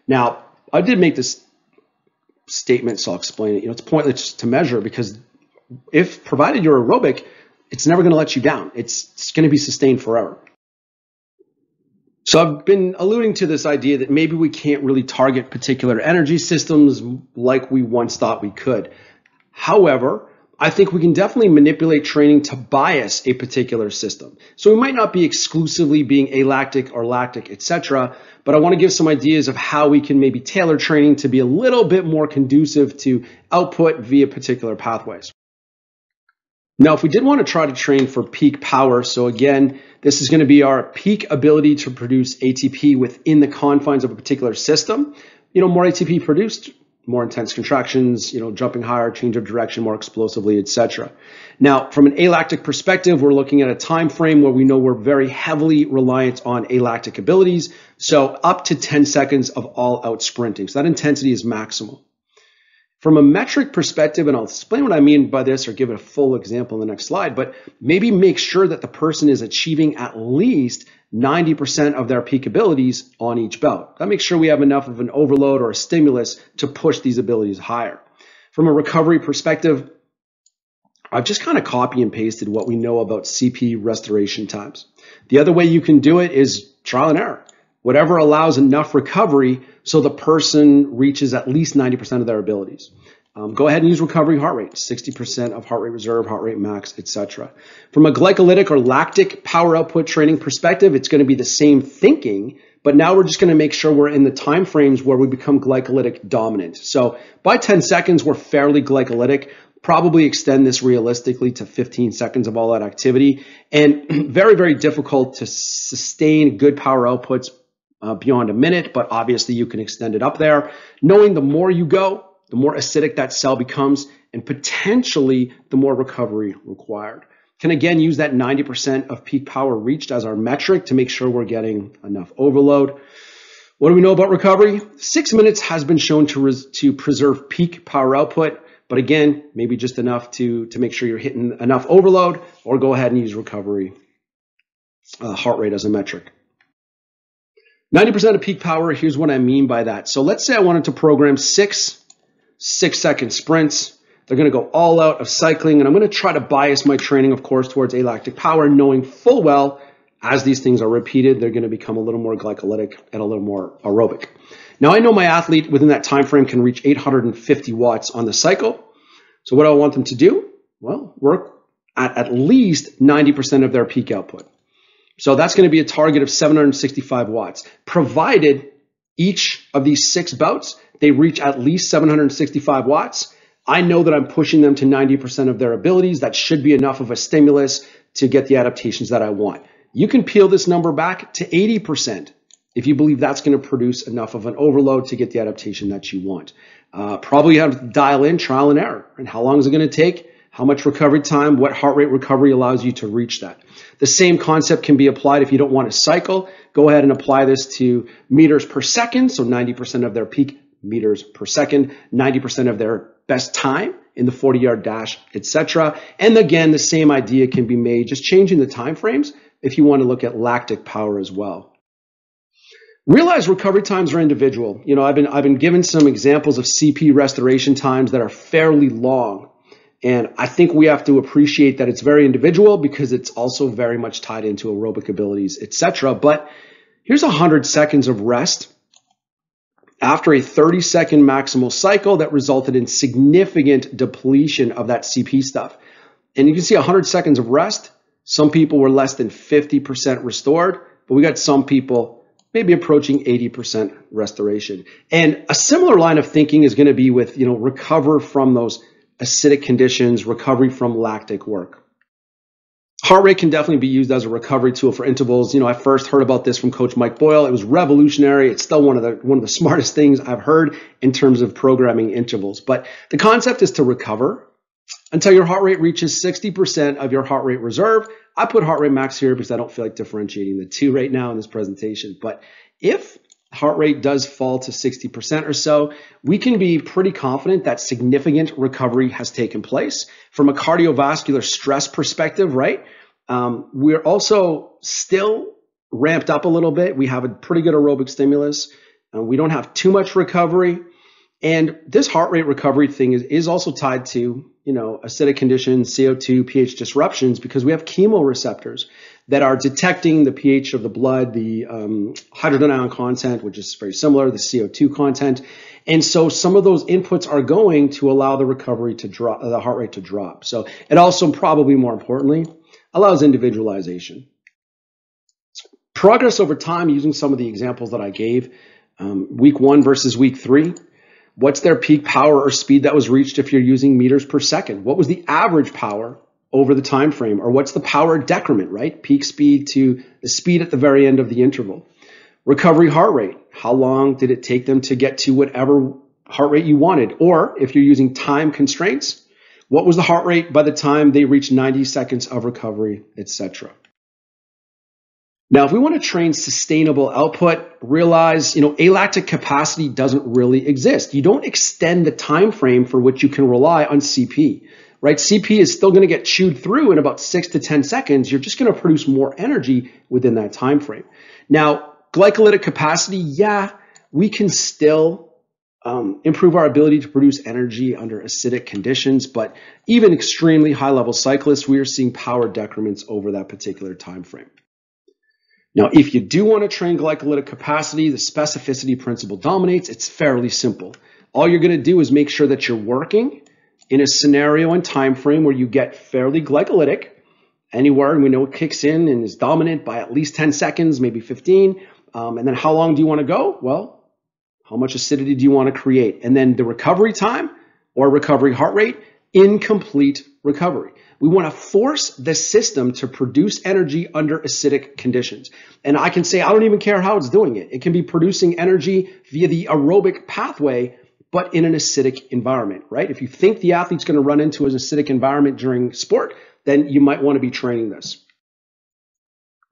Now, I did make this statement, so I'll explain it. It's pointless to measure because if provided you're aerobic, it's never going to let you down. It's going to be sustained forever. So I've been alluding to this idea that maybe we can't really target particular energy systems like we once thought we could. However, I think we can definitely manipulate training to bias a particular system. So we might not be exclusively being alactic or lactic, etc., but I want to give some ideas of how we can maybe tailor training to be a little bit more conducive to output via particular pathways. Now, if we did want to try to train for peak power, so again, this is going to be our peak ability to produce ATP within the confines of a particular system. More ATP produced, more intense contractions, jumping higher, change of direction more explosively, etc. Now, from an alactic perspective, we're looking at a time frame where we know we're very heavily reliant on alactic abilities, so up to 10 seconds of all-out sprinting. So that intensity is maximal. From a metric perspective, and I'll explain what I mean by this or give it a full example in the next slide, but maybe make sure that the person is achieving at least 90% of their peak abilities on each bout. That makes sure we have enough of an overload or a stimulus to push these abilities higher. From a recovery perspective, I've just kind of copy and pasted what we know about CP restoration times. The other way you can do it is trial and error. Whatever allows enough recovery so the person reaches at least 90% of their abilities. Go ahead and use recovery heart rate, 60% of heart rate reserve, heart rate max, etc. From a glycolytic or lactic power output training perspective, it's going to be the same thinking, but now we're just going to make sure we're in the time frames where we become glycolytic dominant. So by 10 seconds, we're fairly glycolytic. Probably extend this realistically to 15 seconds of all that activity, and very, very difficult to sustain good power outputs beyond a minute, but obviously you can extend it up there. Knowing the more you go, the more acidic that cell becomes, and potentially the more recovery required. Can again use that 90% of peak power reached as our metric to make sure we're getting enough overload. What do we know about recovery? 6 minutes has been shown to preserve peak power output, but again, maybe just enough to make sure you're hitting enough overload, or go ahead and use recovery heart rate as a metric. 90% of peak power, here's what I mean by that. So let's say I wanted to program 6 6-second sprints. They're going to go all out of cycling, and I'm going to try to bias my training, of course, towards alactic power, knowing full well as these things are repeated, they're going to become a little more glycolytic and a little more aerobic. Now, I know my athlete within that time frame can reach 850 watts on the cycle. So what do I want them to do? Well, work at least 90% of their peak output. So that's going to be a target of 765 watts, provided each of these 6 bouts, they reach at least 765 watts. I know that I'm pushing them to 90% of their abilities. That should be enough of a stimulus to get the adaptations that I want. You can peel this number back to 80% if you believe that's going to produce enough of an overload to get the adaptation that you want. Probably have to dial in trial and error. And how long is it going to take? How much recovery time? What heart rate recovery allows you to reach that? The same concept can be applied if you don't want to cycle. Go ahead and apply this to meters per second. So 90% of their peak meters per second, 90% of their best time in the 40-yard dash, etc. And again, the same idea can be made, just changing the time frames if you want to look at lactic power as well. Realize recovery times are individual. You know, I've been given some examples of CP restoration times that are fairly long. And I think we have to appreciate that it's very individual because it's also very much tied into aerobic abilities, etc. But here's 100 seconds of rest after a 30-second maximal cycle that resulted in significant depletion of that CP stuff. And you can see 100 seconds of rest. Some people were less than 50% restored, but we got some people maybe approaching 80% restoration. And a similar line of thinking is going to be with, recover from those acidic conditions, recovery from lactic work. Heart rate can definitely be used as a recovery tool for intervals. I first heard about this from Coach Mike Boyle. It was revolutionary. It's still one of the smartest things I've heard in terms of programming intervals. But the concept is to recover until your heart rate reaches 60% of your heart rate reserve. I put heart rate max here because I don't feel like differentiating the two right now in this presentation. But if heart rate does fall to 60% or so, we can be pretty confident that significant recovery has taken place. From a cardiovascular stress perspective, right? We're also still ramped up a little bit. We have a pretty good aerobic stimulus. We don't have too much recovery. And this heart rate recovery thing is also tied to, acidic conditions, CO2, pH disruptions, because we have chemoreceptors that are detecting the pH of the blood, the hydrogen ion content, which is very similar, the CO2 content. And so some of those inputs are going to allow the recovery to drop, the heart rate to drop. So it also, probably more importantly, allows individualization. Progress over time using some of the examples that I gave, week 1 versus week 3. What's their peak power or speed that was reached if you're using meters per second? What was the average power over the time frame? Or what's the power decrement, right? Peak speed to the speed at the very end of the interval. Recovery heart rate. How long did it take them to get to whatever heart rate you wanted? Or if you're using time constraints, what was the heart rate by the time they reached 90 seconds of recovery, etc. Now, if we want to train sustainable output, realize, alactic capacity doesn't really exist. You don't extend the time frame for which you can rely on CP, right? CP is still going to get chewed through in about 6 to 10 seconds. You're just going to produce more energy within that time frame. Now, glycolytic capacity, we can still improve our ability to produce energy under acidic conditions, but even extremely high-level cyclists, we are seeing power decrements over that particular time frame. Now, if you do want to train glycolytic capacity, the specificity principle dominates. It's fairly simple. All you're going to do is make sure that you're working in a scenario and time frame where you get fairly glycolytic anywhere, and we know it kicks in and is dominant by at least 10 seconds, maybe 15. And then how long do you want to go? Well, how much acidity do you want to create? And then the recovery time or recovery heart rate, incomplete recovery. We want to force the system to produce energy under acidic conditions. And I can say, I don't even care how it's doing it. It can be producing energy via the aerobic pathway, but in an acidic environment, right? If you think the athlete's going to run into an acidic environment during sport, then you might want to be training this.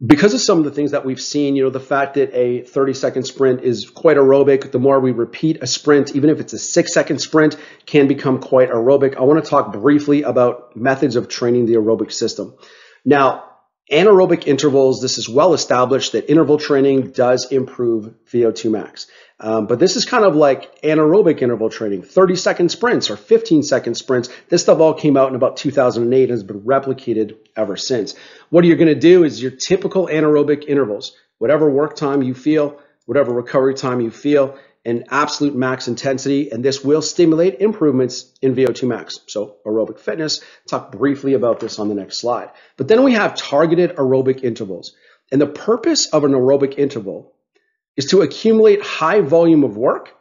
Because of some of the things that we've seen, the fact that a 30-second sprint is quite aerobic, the more we repeat a sprint, even if it's a 6-second sprint, can become quite aerobic. I want to talk briefly about methods of training the aerobic system. Now, anaerobic intervals, this is well established that interval training does improve VO2 max. But this is kind of like anaerobic interval training, 30-second sprints or 15-second sprints. This stuff all came out in about 2008 and has been replicated ever since. What you're going to do is your typical anaerobic intervals, whatever work time you feel, whatever recovery time you feel, and absolute max intensity, and this will stimulate improvements in VO2 max. So aerobic fitness, talk briefly about this on the next slide. But then we have targeted aerobic intervals. And the purpose of an aerobic interval is to accumulate high volume of work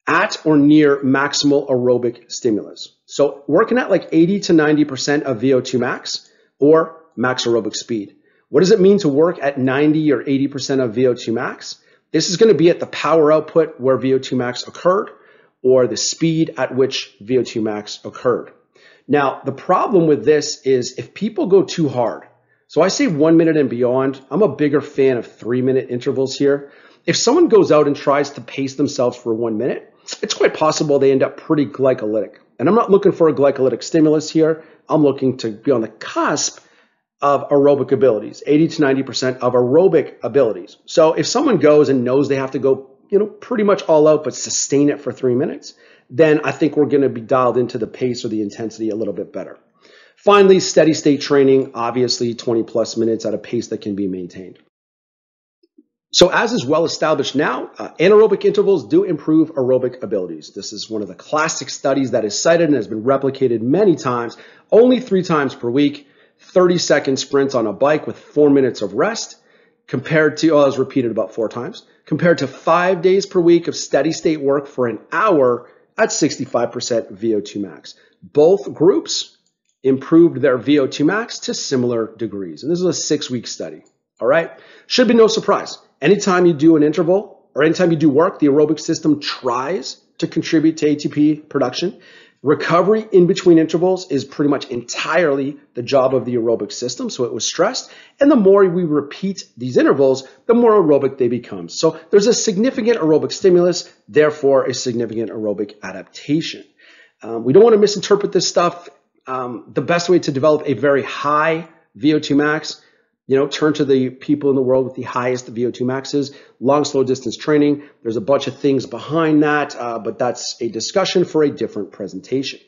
at or near maximal aerobic stimulus. So working at like 80 to 90% of VO2 max or max aerobic speed. What does it mean to work at 90 or 80% of VO2 max? This is going to be at the power output where VO2 max occurred or the speed at which VO2 max occurred. Now, the problem with this is if people go too hard, so I say 1 minute and beyond, I'm a bigger fan of 3-minute intervals here. If someone goes out and tries to pace themselves for 1 minute, it's quite possible they end up pretty glycolytic. And I'm not looking for a glycolytic stimulus here. I'm looking to be on the cusp of aerobic abilities, 80 to 90% of aerobic abilities. So if someone goes and knows they have to go, pretty much all out, but sustain it for 3 minutes, then I think we're going to be dialed into the pace or the intensity a little bit better. Finally, steady state training, obviously 20 plus minutes at a pace that can be maintained. So as is well established now, anaerobic intervals do improve aerobic abilities. This is one of the classic studies that is cited and has been replicated many times, only 3 times per week, 30-second sprints on a bike with 4 minutes of rest, compared to, I was repeated about 4 times, compared to 5 days per week of steady state work for an hour at 65% VO2 max. Both groups improved their VO2 max to similar degrees. And this is a 6-week study. All right. Should be no surprise. Anytime you do an interval or anytime you do work, the aerobic system tries to contribute to ATP production. Recovery in between intervals is pretty much entirely the job of the aerobic system. So it was stressed. And the more we repeat these intervals, the more aerobic they become. So there's a significant aerobic stimulus, therefore a significant aerobic adaptation. We don't want to misinterpret this stuff. The best way to develop a very high VO2 max, turn to the people in the world with the highest VO2 maxes, long, slow distance training. There's a bunch of things behind that, but that's a discussion for a different presentation.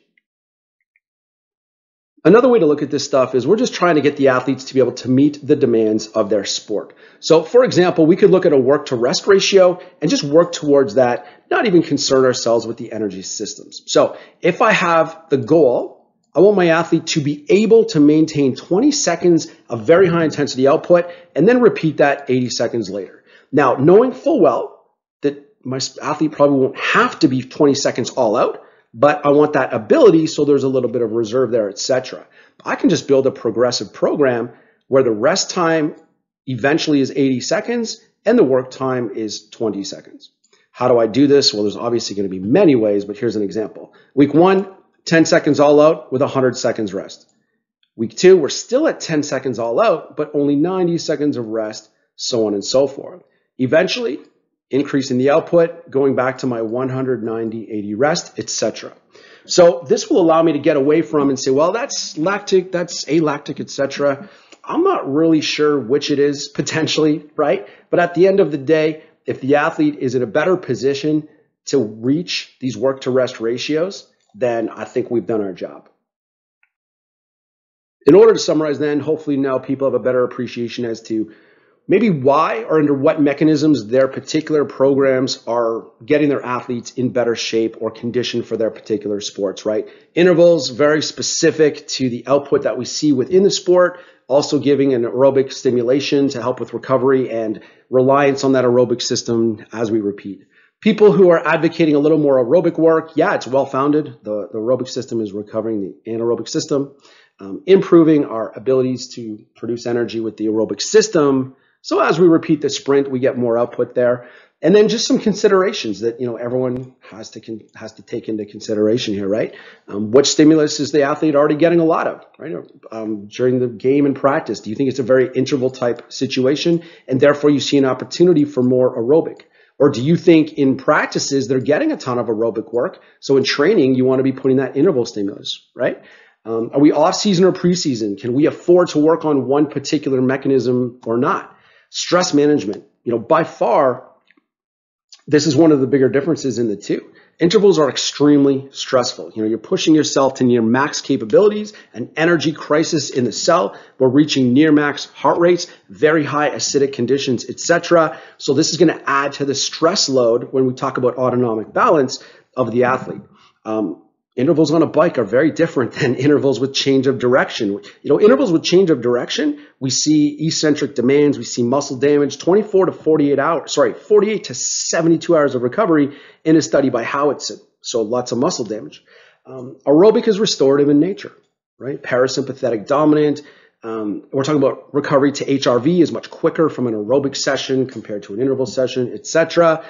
Another way to look at this stuff is we're just trying to get the athletes to be able to meet the demands of their sport. So for example, we could look at a work to rest ratio and just work towards that, not even concern ourselves with the energy systems. So if I have the goal, I want my athlete to be able to maintain 20 seconds of very high intensity output and then repeat that 80 seconds later. Now, knowing full well that my athlete probably won't have to be 20 seconds all out, but I want that ability so there's a little bit of reserve there, etc. I can just build a progressive program where the rest time eventually is 80 seconds and the work time is 20 seconds. How do I do this? Well, there's obviously going to be many ways, but here's an example. Week 1, 10 seconds all out with 100 seconds rest. Week 2, we're still at 10 seconds all out, but only 90 seconds of rest, so on and so forth. Eventually, increasing the output, going back to my 190, 80 rest, etc. So this will allow me to get away from and say, well, that's lactic, that's alactic, etc. I'm not really sure which it is potentially, right? But at the end of the day, if the athlete is in a better position to reach these work to rest ratios, then I think we've done our job. In order to summarize then, hopefully now people have a better appreciation as to maybe why or under what mechanisms their particular programs are getting their athletes in better shape or condition for their particular sports, right? Intervals, very specific to the output that we see within the sport, also giving an aerobic stimulation to help with recovery and reliance on that aerobic system as we repeat. People who are advocating a little more aerobic work, yeah, it's well-founded. The aerobic system is recovering the anaerobic system, improving our abilities to produce energy with the aerobic system. So as we repeat the sprint, we get more output there. And then just some considerations that everyone has to take into consideration here, right? What stimulus is the athlete already getting a lot of, right? During the game and practice, do you think it's a very interval type situation, and therefore you see an opportunity for more aerobic? Or do you think in practices they're getting a ton of aerobic work, so in training you want to be putting that interval stimulus, right? Are we off season or preseason? Can we afford to work on one particular mechanism or not? Stress management, by far, this is one of the bigger differences in the two. Intervals are extremely stressful. You're pushing yourself to near max capabilities, an energy crisis in the cell. We're reaching near max heart rates, very high acidic conditions, etc. So this is going to add to the stress load when we talk about autonomic balance of the athlete. Intervals on a bike are very different than intervals with change of direction. Intervals with change of direction, we see eccentric demands, we see muscle damage, 48 to 72 hours of recovery in a study by Howitson. So lots of muscle damage. Aerobic is restorative in nature, right? Parasympathetic dominant. We're talking about recovery to HRV is much quicker from an aerobic session compared to an interval session, etc.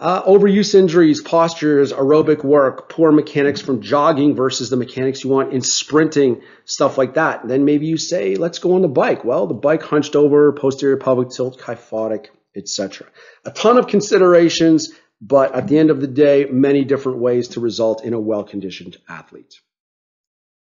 Overuse injuries, postures, aerobic work, poor mechanics from jogging versus the mechanics you want in sprinting, stuff like that. And then maybe you say, let's go on the bike. Well, the bike hunched over, posterior pelvic tilt, kyphotic, etc. A ton of considerations, but at the end of the day, many different ways to result in a well-conditioned athlete.